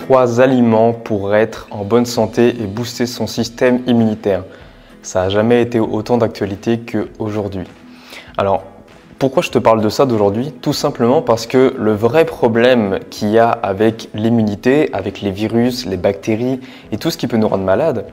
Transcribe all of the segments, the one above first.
3 aliments pour être en bonne santé et booster son système immunitaire. Ça n'a jamais été autant d'actualité qu'aujourd'hui. Alors, pourquoi je te parle de ça d'aujourd'hui? Tout simplement parce que le vrai problème qu'il y a avec l'immunité, avec les virus, les bactéries et tout ce qui peut nous rendre malades,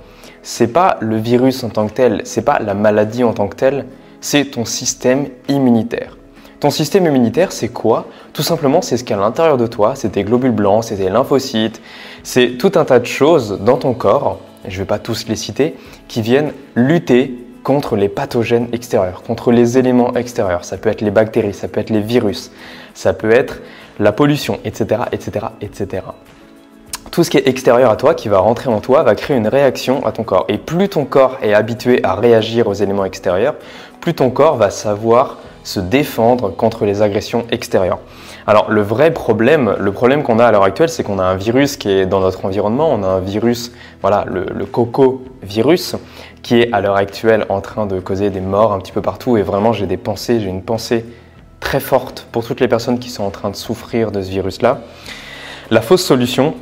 c'est pas le virus en tant que tel, c'est pas la maladie en tant que telle, c'est ton système immunitaire. Ton système immunitaire, c'est quoi? Tout simplement, c'est ce qu'il y a à l'intérieur de toi, c'est tes globules blancs, c'est tes lymphocytes, c'est tout un tas de choses dans ton corps, et je ne vais pas tous les citer, qui viennent lutter contre les pathogènes extérieurs, contre les éléments extérieurs. Ça peut être les bactéries, ça peut être les virus, ça peut être la pollution, etc., etc., etc. Tout ce qui est extérieur à toi, qui va rentrer en toi, va créer une réaction à ton corps. Et plus ton corps est habitué à réagir aux éléments extérieurs, plus ton corps va savoir se défendre contre les agressions extérieures. Alors le problème qu'on a à l'heure actuelle, c'est qu'on a un virus qui est dans notre environnement, on a un virus, voilà, le coco-virus, qui est à l'heure actuelle en train de causer des morts un petit peu partout. Et vraiment, j'ai une pensée très forte pour toutes les personnes qui sont en train de souffrir de ce virus-là. La fausse solution,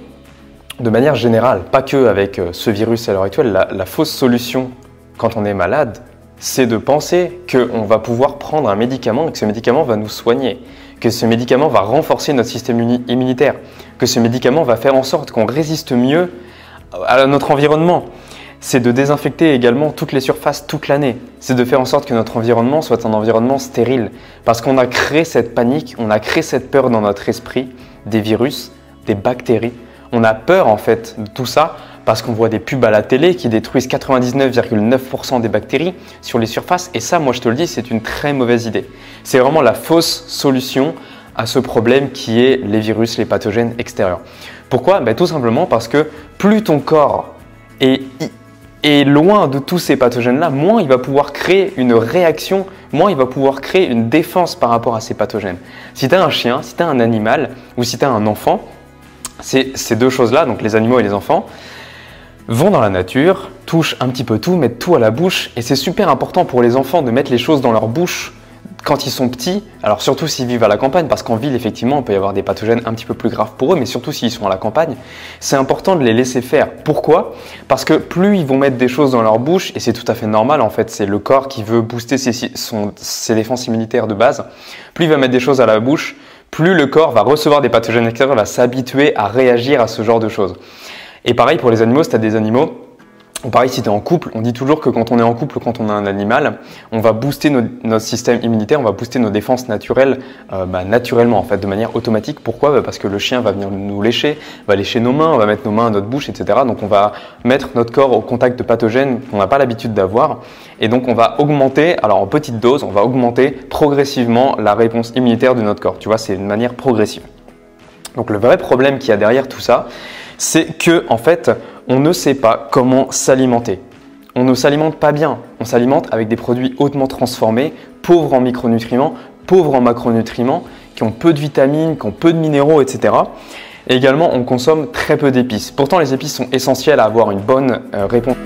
de manière générale, pas que avec ce virus à l'heure actuelle, la fausse solution quand on est malade, c'est de penser qu'on va pouvoir prendre un médicament et que ce médicament va nous soigner, que ce médicament va renforcer notre système immunitaire, que ce médicament va faire en sorte qu'on résiste mieux à notre environnement. C'est de désinfecter également toutes les surfaces toute l'année. C'est de faire en sorte que notre environnement soit un environnement stérile. Parce qu'on a créé cette panique, on a créé cette peur dans notre esprit, des virus, des bactéries. On a peur en fait de tout ça parce qu'on voit des pubs à la télé qui détruisent 99,9% des bactéries sur les surfaces. Et ça, moi je te le dis, c'est une très mauvaise idée. C'est vraiment la fausse solution à ce problème qui est les virus, les pathogènes extérieurs. Pourquoi? Tout simplement parce que plus ton corps est loin de tous ces pathogènes-là, moins il va pouvoir créer une réaction, moins il va pouvoir créer une défense par rapport à ces pathogènes. Si tu as un chien, si tu as un animal ou si tu as un enfant, ces deux choses-là, donc les animaux et les enfants, vont dans la nature, touchent un petit peu tout, mettent tout à la bouche. Et c'est super important pour les enfants de mettre les choses dans leur bouche quand ils sont petits. Alors surtout s'ils vivent à la campagne, parce qu'en ville, effectivement, il peut y avoir des pathogènes un petit peu plus graves pour eux, mais surtout s'ils sont à la campagne, c'est important de les laisser faire. Pourquoi? Parce que plus ils vont mettre des choses dans leur bouche, et c'est tout à fait normal en fait, c'est le corps qui veut booster ses défenses immunitaires de base, plus il va mettre des choses à la bouche, plus le corps va recevoir des pathogènes extérieurs, va s'habituer à réagir à ce genre de choses. Et pareil pour les animaux, si tu as des animaux, ou pareil si tu es en couple, on dit toujours que quand on est en couple, quand on a un animal, on va booster notre système immunitaire, on va booster nos défenses naturelles, naturellement en fait, de manière automatique. Pourquoi? Parce que le chien va venir nous lécher, va lécher nos mains, on va mettre nos mains à notre bouche, etc. Donc on va mettre notre corps au contact de pathogènes qu'on n'a pas l'habitude d'avoir. Et donc on va augmenter, alors en petite dose, on va augmenter progressivement la réponse immunitaire de notre corps. Tu vois, c'est une manière progressive. Donc le vrai problème qu'il y a derrière tout ça, c'est que en fait, on ne sait pas comment s'alimenter. On ne s'alimente pas bien. On s'alimente avec des produits hautement transformés, pauvres en micronutriments, pauvres en macronutriments, qui ont peu de vitamines, qui ont peu de minéraux, etc. Et également, on consomme très peu d'épices. Pourtant, les épices sont essentielles à avoir une bonne réponse.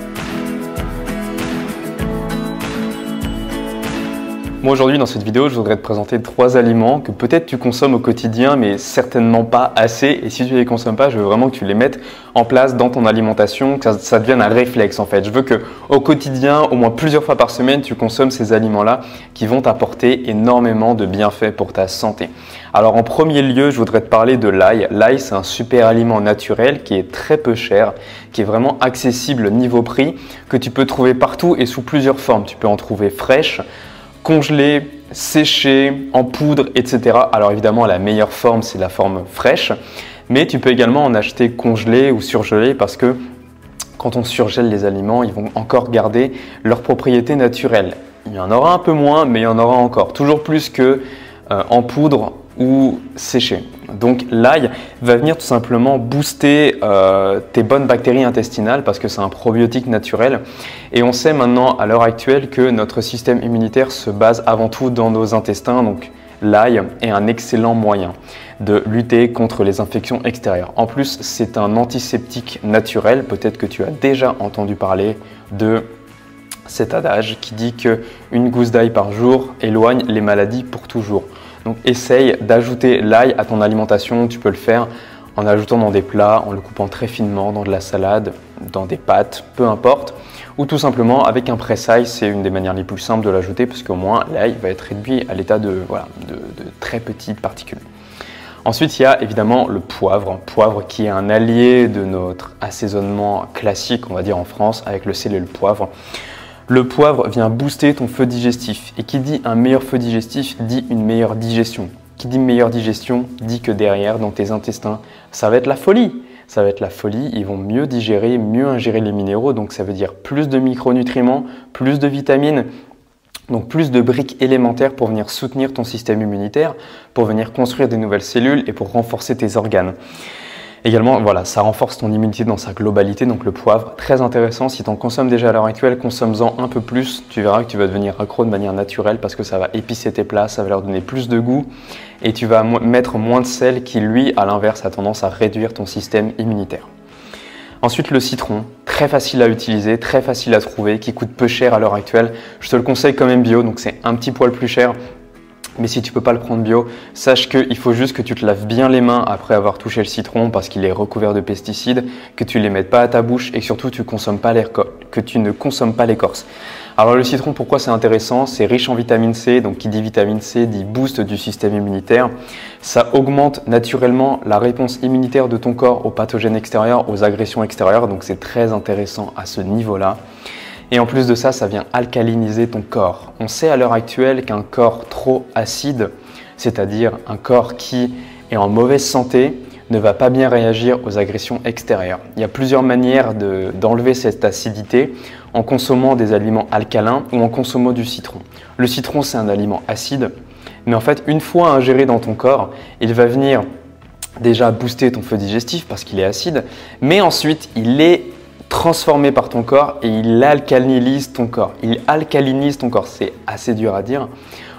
Moi aujourd'hui dans cette vidéo, je voudrais te présenter 3 aliments que peut-être tu consommes au quotidien mais certainement pas assez, et si tu les consommes pas, je veux vraiment que tu les mettes en place dans ton alimentation, que ça devienne un réflexe en fait. Je veux que au quotidien, au moins plusieurs fois par semaine, tu consommes ces aliments-là qui vont t'apporter énormément de bienfaits pour ta santé. Alors en premier lieu, je voudrais te parler de l'ail. L'ail, c'est un super aliment naturel qui est très peu cher, qui est vraiment accessible niveau prix, que tu peux trouver partout et sous plusieurs formes. Tu peux en trouver fraîche, congelé, séché, en poudre, etc. Alors évidemment, la meilleure forme, c'est la forme fraîche, mais tu peux également en acheter congelé ou surgelé parce que quand on surgèle les aliments, ils vont encore garder leurs propriétés naturelles. Il y en aura un peu moins, mais il y en aura encore. Toujours plus que en poudre ou séché. Donc l'ail va venir tout simplement booster tes bonnes bactéries intestinales parce que c'est un probiotique naturel. Et on sait maintenant à l'heure actuelle que notre système immunitaire se base avant tout dans nos intestins. Donc l'ail est un excellent moyen de lutter contre les infections extérieures. En plus, c'est un antiseptique naturel. Peut-être que tu as déjà entendu parler de cet adage qui dit qu'une gousse d'ail par jour éloigne les maladies pour toujours. Donc essaye d'ajouter l'ail à ton alimentation, tu peux le faire en ajoutant dans des plats, en le coupant très finement dans de la salade, dans des pâtes, peu importe, ou tout simplement avec un presse-ail, c'est une des manières les plus simples de l'ajouter parce qu'au moins l'ail va être réduit à l'état de très petites particules. Ensuite, il y a évidemment le poivre qui est un allié de notre assaisonnement classique, on va dire en France, avec le sel et le poivre. Le poivre vient booster ton feu digestif et qui dit un meilleur feu digestif dit une meilleure digestion. Qui dit meilleure digestion dit que derrière, dans tes intestins, ça va être la folie. Ça va être la folie, ils vont mieux digérer, mieux ingérer les minéraux, donc ça veut dire plus de micronutriments, plus de vitamines, donc plus de briques élémentaires pour venir soutenir ton système immunitaire, pour venir construire des nouvelles cellules et pour renforcer tes organes. Également, voilà, ça renforce ton immunité dans sa globalité, donc le poivre, très intéressant. Si tu en consommes déjà à l'heure actuelle, consomme-en un peu plus. Tu verras que tu vas devenir accro de manière naturelle parce que ça va épicer tes plats, ça va leur donner plus de goût et tu vas mettre moins de sel qui, lui, à l'inverse, a tendance à réduire ton système immunitaire. Ensuite, le citron, très facile à utiliser, très facile à trouver, qui coûte peu cher à l'heure actuelle. Je te le conseille quand même bio, donc c'est un petit poil plus cher. Mais si tu ne peux pas le prendre bio, sache qu'il faut juste que tu te laves bien les mains après avoir touché le citron parce qu'il est recouvert de pesticides, que tu ne les mettes pas à ta bouche et que surtout tu ne consommes pas l'écorce. Alors le citron, pourquoi c'est intéressant? C'est riche en vitamine C, donc qui dit vitamine C dit boost du système immunitaire. Ça augmente naturellement la réponse immunitaire de ton corps aux pathogènes extérieurs, aux agressions extérieures, donc c'est très intéressant à ce niveau-là. Et en plus de ça, ça vient alcaliniser ton corps. On sait à l'heure actuelle qu'un corps trop acide, c'est-à-dire un corps qui est en mauvaise santé, ne va pas bien réagir aux agressions extérieures. Il y a plusieurs manières d'enlever cette acidité en consommant des aliments alcalins ou en consommant du citron. Le citron, c'est un aliment acide, mais en fait, une fois ingéré dans ton corps, il va venir déjà booster ton feu digestif parce qu'il est acide, mais ensuite, il est transformé par ton corps et il alcalinise ton corps. Il alcalinise ton corps, c'est assez dur à dire.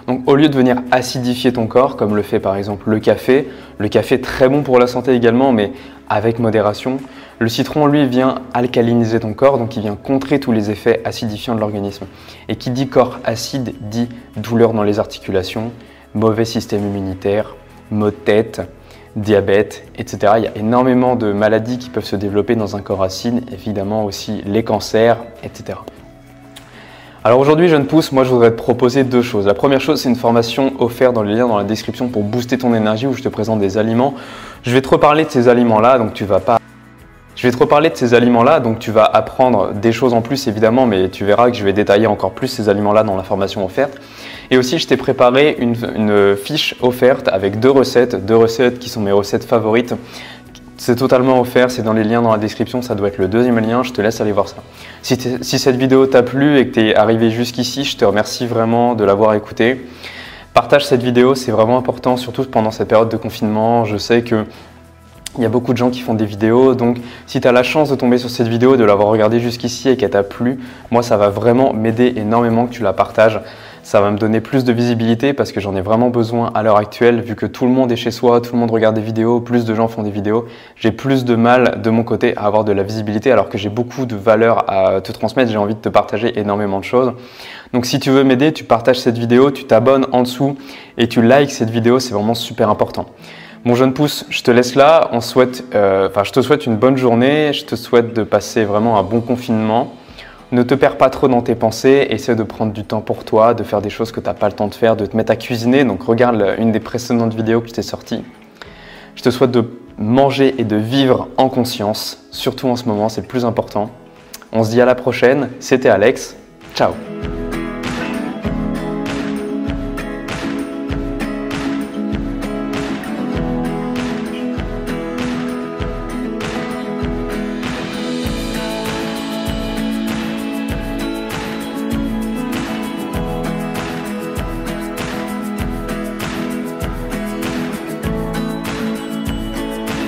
Donc au lieu de venir acidifier ton corps, comme le fait par exemple le café est très bon pour la santé également, mais avec modération, le citron lui vient alcaliniser ton corps, donc il vient contrer tous les effets acidifiants de l'organisme. Et qui dit corps acide dit douleur dans les articulations, mauvais système immunitaire, maux de tête, diabète, etc. Il y a énormément de maladies qui peuvent se développer dans un corps acide, évidemment aussi les cancers, etc. Alors aujourd'hui, Jeune Pousse, moi je voudrais te proposer deux choses. La première chose, c'est une formation offerte dans le lien dans la description pour booster ton énergie où je te présente des aliments. Je vais te reparler de ces aliments-là, donc tu vas apprendre des choses en plus évidemment, mais tu verras que je vais détailler encore plus ces aliments-là dans la formation offerte. Et aussi, je t'ai préparé une fiche offerte avec deux recettes qui sont mes recettes favorites. C'est totalement offert, c'est dans les liens dans la description, ça doit être le deuxième lien, je te laisse aller voir ça. Si cette vidéo t'a plu et que tu es arrivé jusqu'ici, je te remercie vraiment de l'avoir écouté. Partage cette vidéo, c'est vraiment important, surtout pendant cette période de confinement. Je sais que il y a beaucoup de gens qui font des vidéos, donc si tu as la chance de tomber sur cette vidéo, de l'avoir regardée jusqu'ici et qu'elle t'a plu, moi ça va vraiment m'aider énormément que tu la partages. Ça va me donner plus de visibilité parce que j'en ai vraiment besoin à l'heure actuelle, vu que tout le monde est chez soi, tout le monde regarde des vidéos, plus de gens font des vidéos. J'ai plus de mal de mon côté à avoir de la visibilité alors que j'ai beaucoup de valeur à te transmettre, j'ai envie de te partager énormément de choses. Donc si tu veux m'aider, tu partages cette vidéo, tu t'abonnes en dessous et tu likes cette vidéo, c'est vraiment super important. Mon jeune pouce, je te laisse là, je te souhaite une bonne journée, je te souhaite de passer vraiment un bon confinement. Ne te perds pas trop dans tes pensées, essaie de prendre du temps pour toi, de faire des choses que tu n'as pas le temps de faire, de te mettre à cuisiner. Donc regarde une des précédentes vidéos que je t'ai sorties. Je te souhaite de manger et de vivre en conscience, surtout en ce moment, c'est le plus important. On se dit à la prochaine, c'était Alex, ciao!